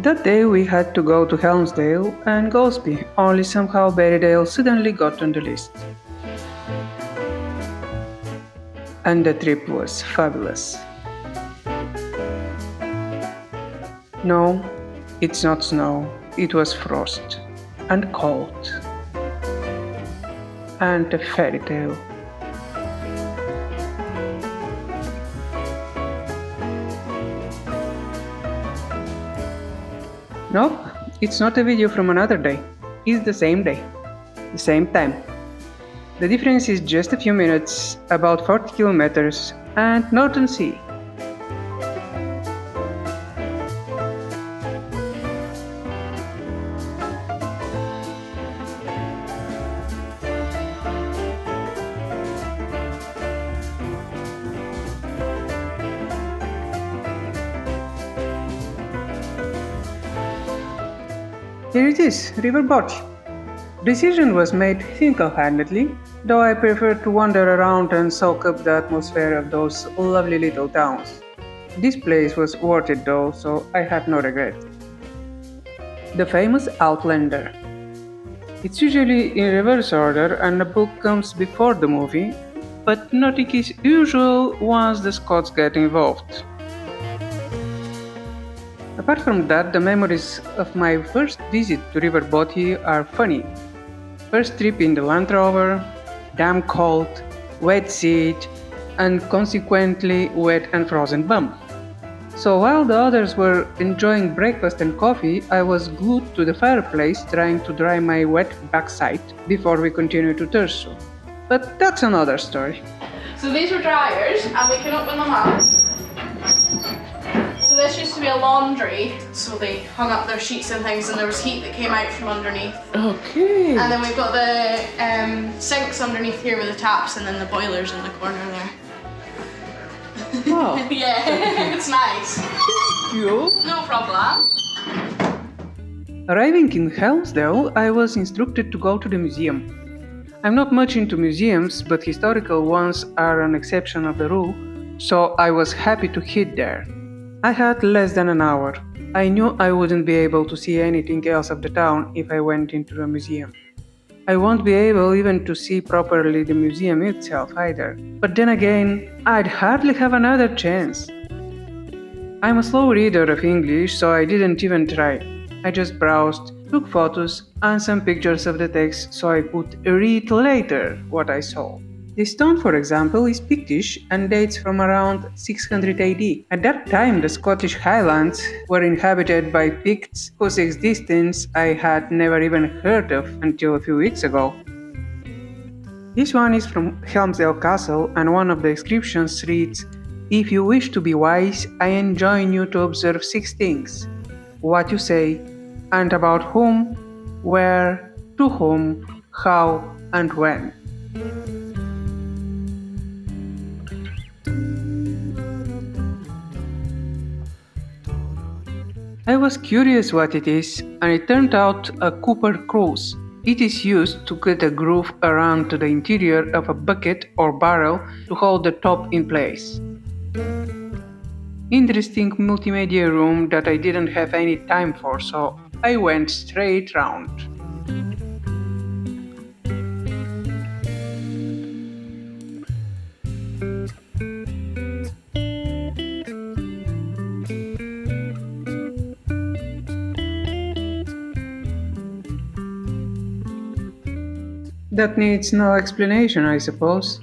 That day we had to go to Helmsdale and Golspie, only somehow Berriedale suddenly got on the list. And the trip was fabulous. No, it's not snow, it was frost. And cold. And a fairy tale. Nope, it's not a video from another day. It's the same day. The same time. The difference is just a few minutes, about 40 kilometers, and Northern Sea. Here it is, River Bothy. Decision was made single-handedly, though I prefer to wander around and soak up the atmosphere of those lovely little towns. This place was worth it though, so I have no regret. The famous Outlander. It's usually in reverse order and the book comes before the movie, but nothing is usual once the Scots get involved. Apart from that, the memories of my first visit to River Bothy are funny. First trip in the Land Rover, damn cold, wet seat, and consequently wet and frozen bum. So while the others were enjoying breakfast and coffee, I was glued to the fireplace trying to dry my wet backside before we continued to Thurso. But that's another story. So these were dryers, and we can open them up. So this used to be a laundry, so they hung up their sheets and things, and there was heat that came out from underneath. Okay. And then we've got the sinks underneath here with the taps, and then the boilers in the corner there. Wow. Yeah, it's nice. You? No problem. Arriving in Helmsdale, I was instructed to go to the museum. I'm not much into museums, but historical ones are an exception of the rule, so I was happy to hit there. I had less than an hour. I knew I wouldn't be able to see anything else of the town if I went into the museum. I won't be able even to see properly the museum itself either. But then again, I'd hardly have another chance. I'm a slow reader of English, so I didn't even try. I just browsed, took photos, and some pictures of the text so I could read later what I saw. This stone, for example, is Pictish and dates from around 600 AD. At that time, the Scottish Highlands were inhabited by Picts whose existence I had never even heard of until a few weeks ago. This one is from Helmsdale Castle, and one of the inscriptions reads, "If you wish to be wise, I enjoin you to observe 6 things: what you say, and about whom, where, to whom, how, and when." I was curious what it is, and it turned out a Cooper cruise. It is used to cut a groove around to the interior of a bucket or barrel to hold the top in place. Interesting multimedia room that I didn't have any time for, so I went straight round. That needs no explanation, I suppose.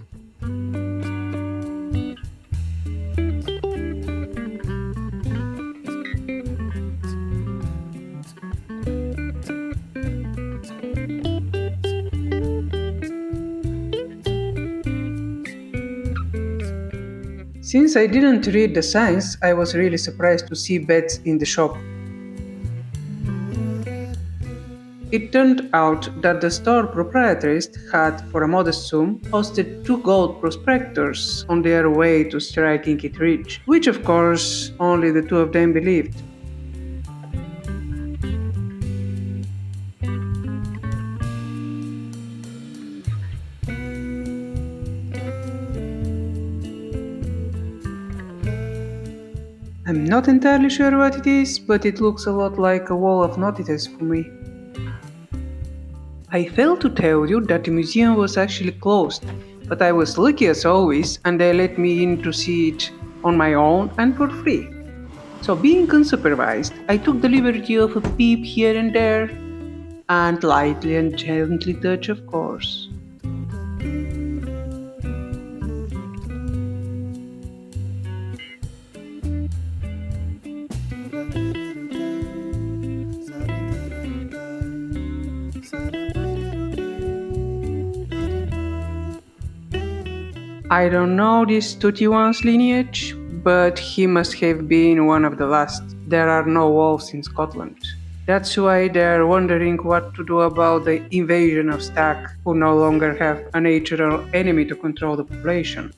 Since I didn't read the signs, I was really surprised to see beds in the shop. It turned out that the store proprietress had, for a modest sum, posted 2 gold prospectors on their way to striking it rich, which of course only the 2 of them believed. I'm not entirely sure what it is, but it looks a lot like a wall of notices for me. I failed to tell you that the museum was actually closed, but I was lucky as always and they let me in to see it on my own and for free. So, being unsupervised, I took the liberty of a peep here and there, and lightly and gently touch, of course. I don't know this Tutiwan's lineage, but he must have been one of the last. There are no wolves in Scotland. That's why they're wondering what to do about the invasion of Stack, who no longer have a natural enemy to control the population.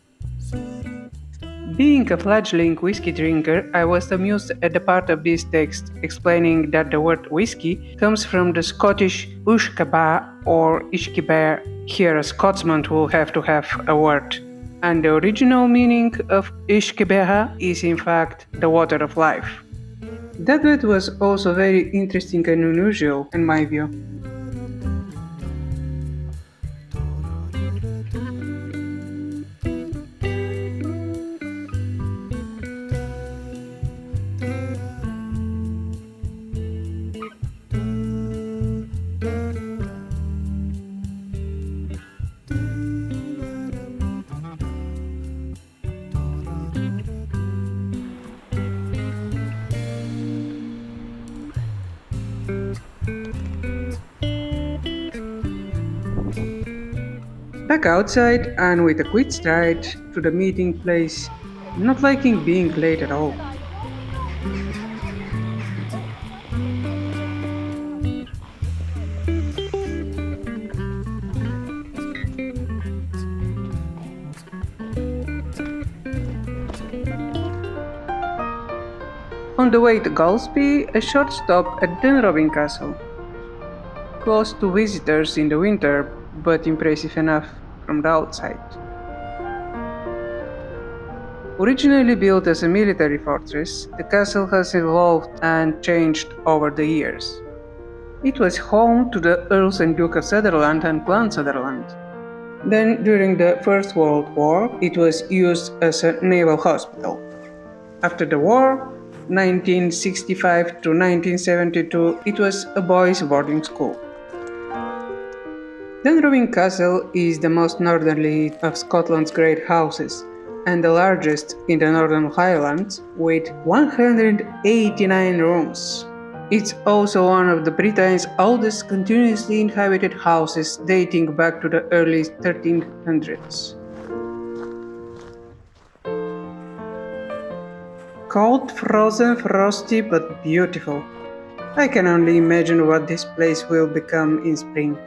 Being a fledgling whiskey drinker, I was amused at the part of this text explaining that the word whiskey comes from the Scottish ushkaba or ishkiba. Here a Scotsman will have to have a word. And the original meaning of ishkiba is in fact the water of life. That word was also very interesting and unusual in my view. Back outside and with a quick stride to the meeting place, not liking being late at all. On the way to Galsby, a short stop at Dunrobin Castle. Closed to visitors in the winter, but impressive enough from the outside. Originally built as a military fortress, the castle has evolved and changed over the years. It was home to the Earls and Duke of Sutherland and Clan Sutherland. Then, during the First World War, it was used as a naval hospital. After the war, 1965 to 1972, it was a boys' boarding school. Dunrobin Castle is the most northerly of Scotland's great houses and the largest in the Northern Highlands with 189 rooms. It's also one of the Britain's oldest continuously inhabited houses dating back to the early 1300s. Cold, frozen, frosty, but beautiful. I can only imagine what this place will become in spring.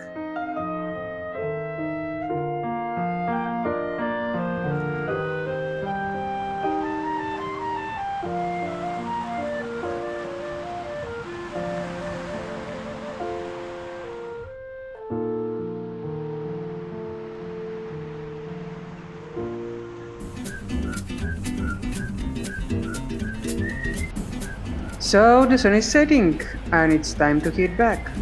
So the sun is setting and it's time to head back.